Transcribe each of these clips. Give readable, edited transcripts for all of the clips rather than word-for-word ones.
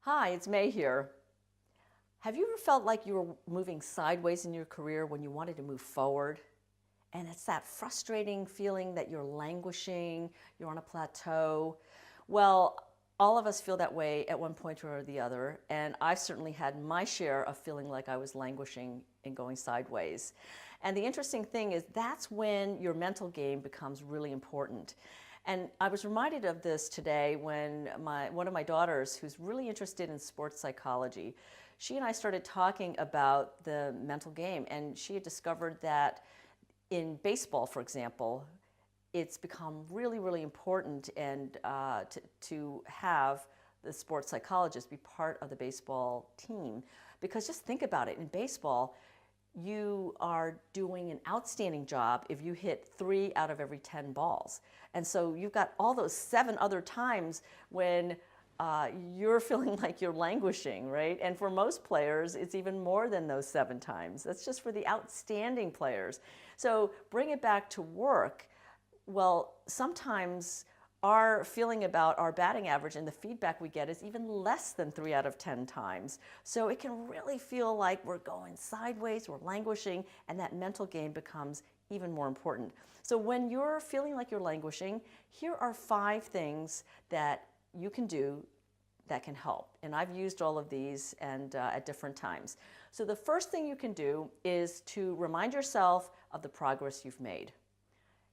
Hi, it's May here. Have you ever felt like you were moving sideways in your career when you wanted to move forward? And it's that frustrating feeling that you're languishing, you're on a plateau. Well, all of us feel that way at one point or the other, and I've certainly had my share of feeling like I was languishing and going sideways. And the interesting thing is that's when your mental game becomes really important. And I was reminded of this today when one of my daughters, who's really interested in sports psychology, she and I started talking about the mental game, and she had discovered that in baseball, for example, it's become really, really important and to have the sports psychologist be part of the baseball team. Because just think about it, in baseball, you are doing an outstanding job if you hit 3 out of every 10 balls. And so you've got all those 7 other times when you're feeling like you're languishing, right? And for most players, it's even more than those 7 times. That's just for the outstanding players. So bring it back to work. Well, sometimes our feeling about our batting average and the feedback we get is even less than 3 out of 10 times. So it can really feel like we're going sideways, we're languishing, and that mental game becomes even more important. So when you're feeling like you're languishing, here are 5 things that you can do that can help. And I've used all of these and at different times. So the first thing you can do is to remind yourself of the progress you've made.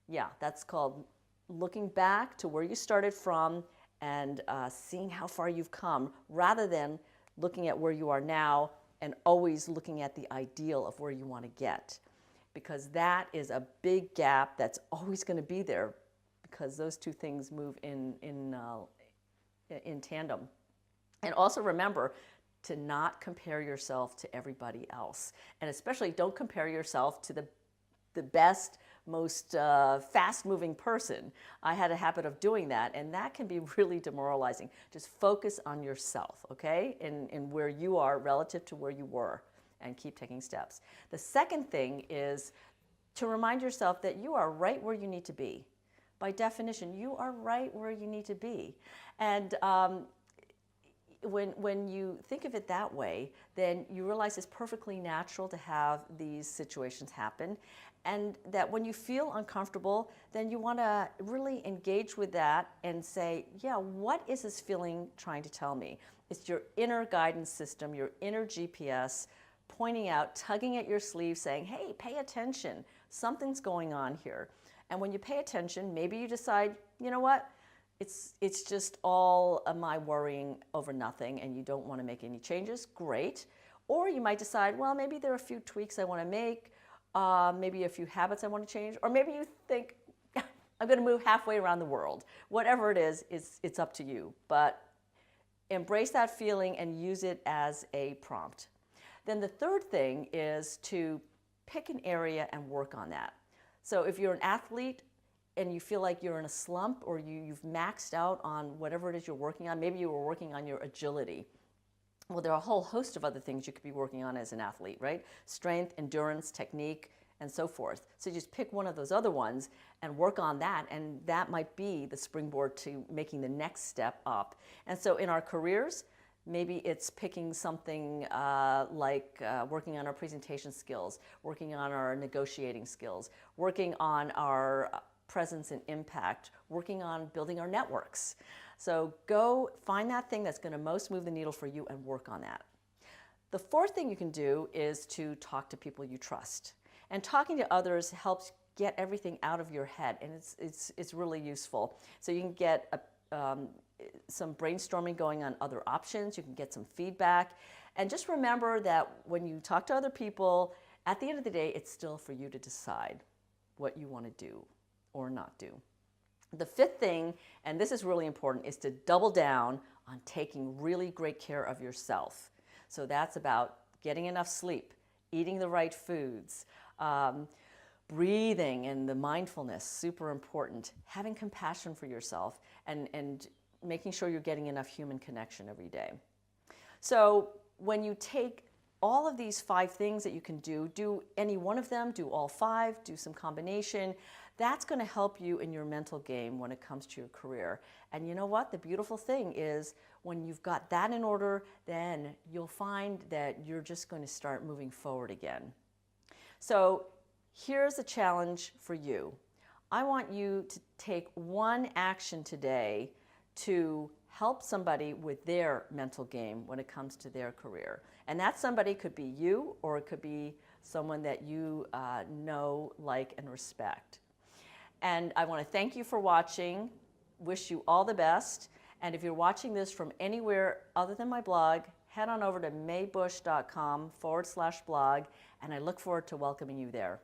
Yeah, that's called looking back to where you started from and seeing how far you've come, rather than looking at where you are now and always looking at the ideal of where you want to get. Because that is a big gap that's always going to be there, because those two things move in tandem. And also remember to not compare yourself to everybody else. And especially don't compare yourself to the best, most fast-moving person. I had a habit of doing that, and that can be really demoralizing. Just focus on yourself, okay, in where you are relative to where you were, and keep taking steps. The second thing is to remind yourself that you are right where you need to be. By definition, you are right where you need to be. And when you think of it that way, then you realize it's perfectly natural to have these situations happen, and that when you feel uncomfortable, then you want to really engage with that and say, yeah, what is this feeling trying to tell me? It's your inner guidance system, your inner GPS, pointing out, tugging at your sleeve, saying, hey, pay attention. Something's going on here. And when you pay attention, maybe you decide, you know what? It's just all my worrying over nothing, and you don't want to make any changes. Great. Or you might decide, well, maybe there are a few tweaks I want to make, maybe a few habits I want to change, or maybe you think, I'm going to move halfway around the world. Whatever it is, it's up to you. But embrace that feeling and use it as a prompt. Then the third thing is to pick an area and work on that. So if you're an athlete and you feel like you're in a slump, or you've maxed out on whatever it is you're working on, maybe you were working on your agility. Well, there are a whole host of other things you could be working on as an athlete, right? Strength, endurance, technique, and so forth. So you just pick one of those other ones and work on that, and that might be the springboard to making the next step up. And so in our careers, maybe it's picking something like working on our presentation skills, working on our negotiating skills, working on our presence and impact, working on building our networks. So go find that thing that's going to most move the needle for you and work on that. The fourth thing you can do is to talk to people you trust. And talking to others helps get everything out of your head, and it's really useful. So you can get some brainstorming going on other options, you can get some feedback, and just remember that when you talk to other people, at the end of the day, it's still for you to decide what you want to do or not do. The fifth thing, and this is really important, is to double down on taking really great care of yourself. So that's about getting enough sleep, eating the right foods, breathing and the mindfulness, super important, having compassion for yourself, and making sure you're getting enough human connection every day. So when you take all of these 5 things that you can do any one of them, do all 5, do some combination, That's going to help you in your mental game when it comes to your career. And you know what? The beautiful thing is when you've got that in order, then you'll find that you're just going to start moving forward again. So here's a challenge for you. I want you to take one action today to help somebody with their mental game when it comes to their career. And that somebody could be you, or it could be someone that you know, like, and respect. And I want to thank you for watching, wish you all the best. And if you're watching this from anywhere other than my blog, head on over to maybusch.com/blog, and I look forward to welcoming you there.